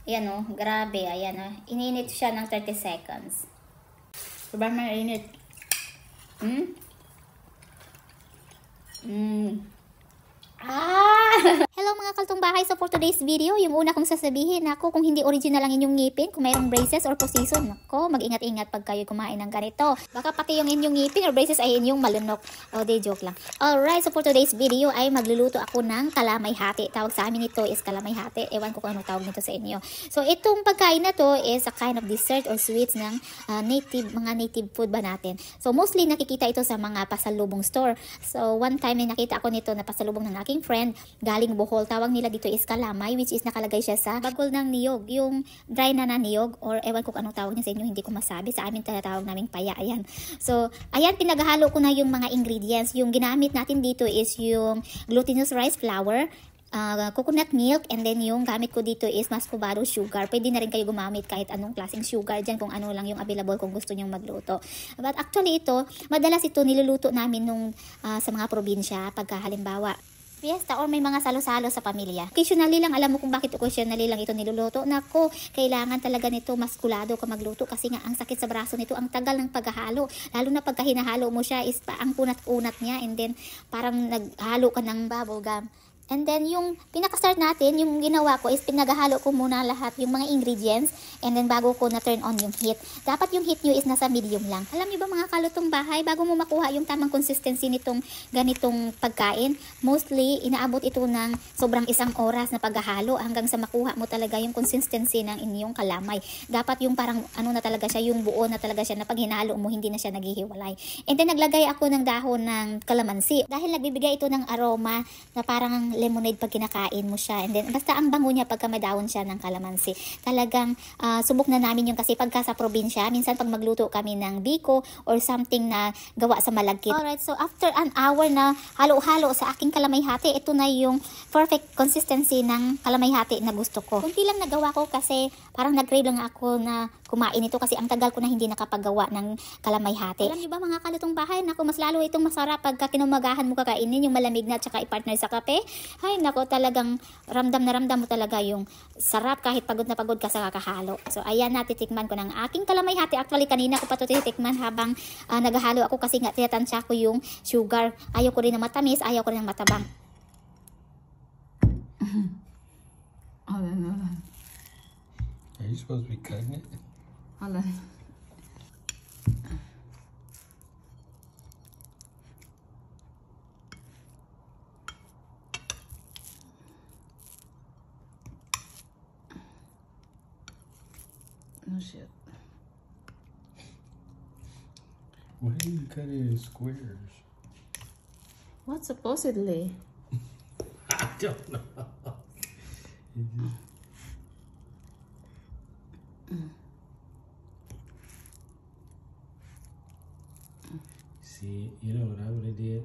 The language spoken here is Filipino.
Ayan o, grabe. Ayan o. Ininit siya ng 30 seconds. Sobrang mainit. Hello mga kaltong bahay. So for today's video, yung una kong sasabihin, ako kung hindi original ang inyong ngipin, kung mayroong braces or position, ako mag-ingat-ingat pag kayo kumain ng ganito. Baka pati yung inyong ngipin or braces ay inyong malunok. O, de joke lang. Alright, so for today's video ay magluluto ako ng kalamay hati. Tawag sa amin ito is kalamay hati. Ewan ko kung anong tawag nito sa inyo. So itong pagkain na to is a kind of dessert or sweets ng mga native food ba natin. So mostly nakikita ito sa mga pasalubong store. So one time ay nakita ako nito na pasalubong ng aking friend galing Bohol. Tawag nila dito is kalamay, which is nakalagay siya sa bagol ng niyog, yung dry na niyog, or ewan ko kung anong tawag niya sa inyo, hindi ko masabi. Sa amin tinatawag naming paya. Ayan. So ayan, pinaghalo ko na yung mga ingredients. Yung ginamit natin dito is yung glutinous rice flour, coconut milk, and then yung gamit ko dito is mascovado sugar. Pwede na rin kayo gumamit kahit anong klaseng sugar dyan, kung ano lang yung available kung gusto nyong magluto. But actually ito, madalas ito niluluto namin nung sa mga probinsya pagka halimbawa fiesta or may mga salo-salo sa pamilya. Occasionally lang, alam mo kung bakit occasionally lang ito niluluto. Nako, kailangan talaga nito maskulado ka magluto kasi nga ang sakit sa braso nito, ang tagal ng paghahalo. Lalo na pagka hinahalo mo siya is ang kunat-kunat niya, and then parang naghalo ka ng bubble gum. And then yung pinaka-start natin, yung ginawa ko is pinaghalo ko muna lahat yung mga ingredients, and then bago ko na turn on yung heat. Dapat yung heat nyo is nasa medium lang. Alam niyo ba mga kalutong bahay, bago mo makuha yung tamang consistency nitong ganitong pagkain, mostly inaabot ito ng sobrang 1 oras na paghahalo hanggang sa makuha mo talaga yung consistency ng inyong kalamay. Dapat yung parang ano na talaga siya, yung buo na talaga siya, na pag hinalo mo hindi na siya naghihiwalay. And then naglagay ako ng dahon ng kalamansi dahil nagbibigay ito ng aroma na parang lemonade pag kinakain mo siya. And then basta ang bango niya pagka may dahon siya ng kalamansi. Talagang subok na namin yung kasi pagka sa probinsya, minsan pag magluto kami ng biko or something na gawa sa malagkit. Alright, so after an hour na halo-halo sa aking kalamay hati, ito na yung perfect consistency ng kalamay hati na gusto ko. Kunti lang nagawa ko kasi parang nag-crave lang ako na kumain ito kasi ang tagal ko na hindi nakapagawa ng kalamay hati. Alam niyo ba mga kalutong bahay, naku, mas lalo itong masarap pagka kinumagahan mo kakainin yung malamig na at saka i-partner sa kape. Ay nako, talagang ramdam na ramdam mo talaga yung sarap kahit pagod na pagod ka sa kakahalo. So ayan, natitikman ko ng aking kalamay hati. Actually kanina ko pa ito titikman habang naghahalo ako kasi nga tinatansya ko yung sugar. Ayaw ko rin na matamis, ayaw ko rin ng matabang. Are you supposed to be cutting it? Hold on. Oh shit. Why do you cut it in squares? What supposedly? I don't know. See, you know what I would have did?